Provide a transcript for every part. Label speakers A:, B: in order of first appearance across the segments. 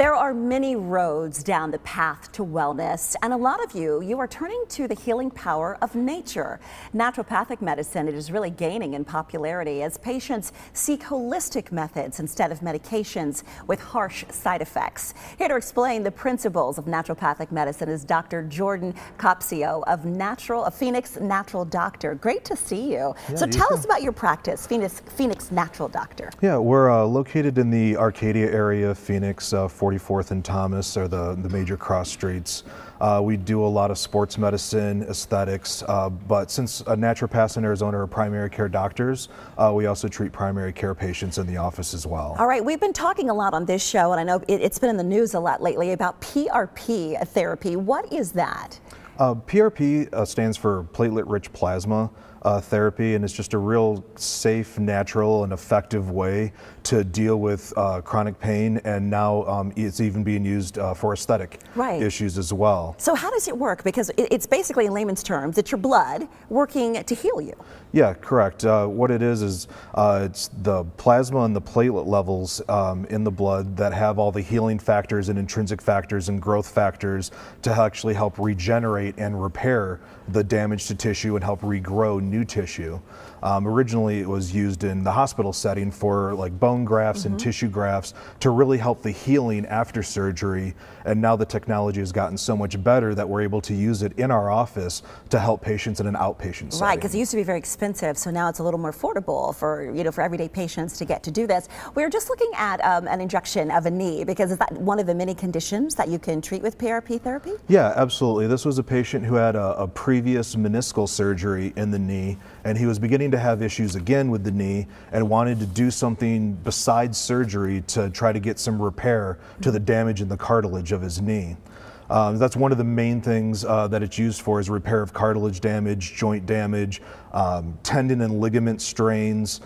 A: There are many roads down the path to wellness, and a lot of you are turning to the healing power of nature. Naturopathic medicine is really gaining in popularity as patients seek holistic methods instead of medications with harsh side effects. Here to explain the principles of naturopathic medicine is Dr. Jordan Copsio of Phoenix Natural Doctor. Great to see you.
B: Yeah,
A: so tell us about your practice, Phoenix Natural Doctor.
B: Yeah, we're located in the Arcadia area of Phoenix. 44th and Thomas are the major cross streets. We do a lot of sports medicine, aesthetics, but since naturopaths in Arizona are primary care doctors, we also treat primary care patients in the office as well.
A: All right, we've been talking a lot on this show, and I know it's been in the news a lot lately about PRP therapy. What is that?
B: PRP stands for Platelet Rich Plasma therapy, and it's just a real safe, natural, and effective way to deal with chronic pain, and now it's even being used for aesthetic issues as well.
A: So how does it work? Because it's basically, in layman's terms, it's your blood working to heal you.
B: Yeah, correct. What it is it's the plasma and the platelet levels in the blood that have all the healing factors and intrinsic factors and growth factors to actually help regenerate and repair the damage to tissue and help regrow new tissue. Originally it was used in the hospital setting for like bone grafts and tissue grafts to really help the healing after surgery, and now the technology has gotten so much better that we're able to use it in our office to help patients in an outpatient setting.
A: Right, because it used to be very expensive, so now it's a little more affordable for for everyday patients to get to do this. We were just looking at an injection of a knee, because is that one of the many conditions that you can treat with PRP therapy?
B: Yeah, absolutely. This was a patient who had a previous meniscal surgery in the knee, and he was beginning to have issues again with the knee and wanted to do something besides surgery to try to get some repair to the damage in the cartilage of his knee. That's one of the main things that it's used for, is repair of cartilage damage, joint damage, tendon and ligament strains.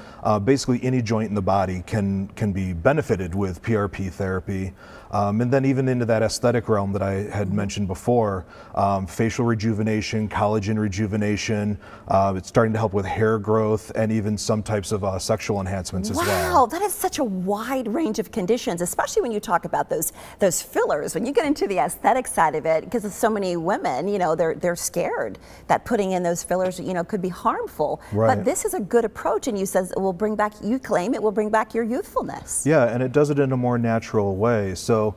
B: Basically any joint in the body can be benefited with PRP therapy. And then even into that aesthetic realm that I had mentioned before, facial rejuvenation, collagen rejuvenation, it's starting to help with hair growth and even some types of sexual enhancements as well.
A: Wow, that is such a wide range of conditions, especially when you talk about those fillers. When you get into the aesthetic side of it, because of so many women, they're scared that putting in those fillers, could be harmful.
B: Right.
A: But this is a good approach, and you claim it will bring back your youthfulness.
B: Yeah, and it does it in a more natural way. So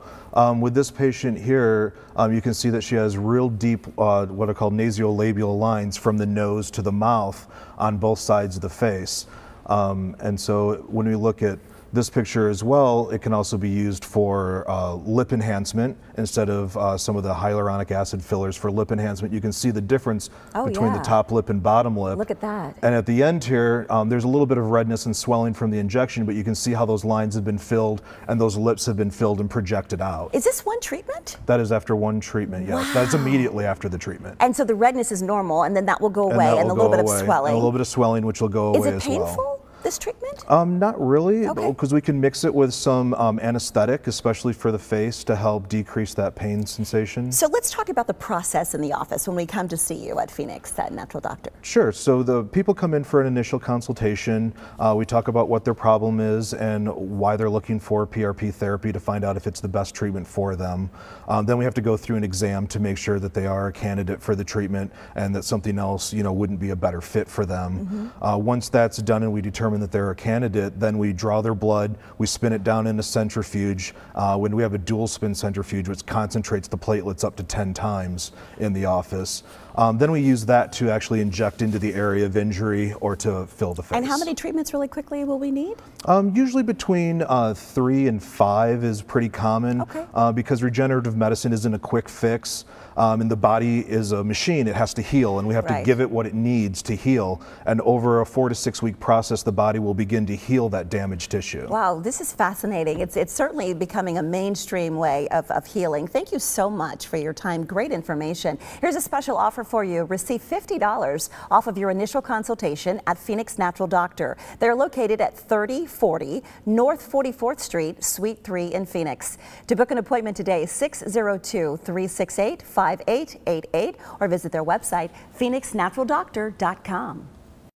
B: with this patient here, you can see that she has real deep, what are called nasolabial lines from the nose to the mouth on both sides of the face. And so when we look at this picture as well, it can also be used for lip enhancement instead of some of the hyaluronic acid fillers for lip enhancement. You can see the difference between the top lip and bottom lip.
A: Look at that.
B: And at the end here, there's a little bit of redness and swelling from the injection, but you can see how those lines have been filled and those lips have been filled and projected out.
A: Is this one treatment?
B: That is after one treatment, yes.
A: Wow.
B: That's immediately after the treatment.
A: And so the redness is normal, and then that will go away, and a little bit of swelling.
B: And a little bit of swelling, which will go away as well.
A: Is it painful, this treatment?
B: Not really, because we can mix it with some anesthetic, especially for the face, to help decrease that pain sensation.
A: So let's talk about the process in the office when we come to see you at Phoenix Natural Doctor.
B: Sure. So the people come in for an initial consultation. We talk about what their problem is and why they're looking for PRP therapy to find out if it's the best treatment for them. Then we have to go through an exam to make sure that they are a candidate for the treatment and that something else, wouldn't be a better fit for them. Once that's done and we determine that they're a candidate, then we draw their blood, we spin it down in a centrifuge. When we have a dual spin centrifuge, which concentrates the platelets up to 10 times in the office. Then we use that to actually inject into the area of injury or to fill the face.
A: And how many treatments really quickly will we need?
B: Usually between 3 and 5 is pretty common, because regenerative medicine isn't a quick fix. And the body is a machine, it has to heal, and we have to give it what it needs to heal. And over a 4 to 6 week process, the body will begin to heal that damaged tissue.
A: Wow, this is fascinating. It's certainly becoming a mainstream way of healing. Thank you so much for your time. Great information. Here's a special offer for you. Receive $50 off of your initial consultation at Phoenix Natural Doctor. They're located at 3040 North 44th Street, Suite 3 in Phoenix. To book an appointment today, 602-368-5888, or visit their website, phoenixnaturaldoctor.com.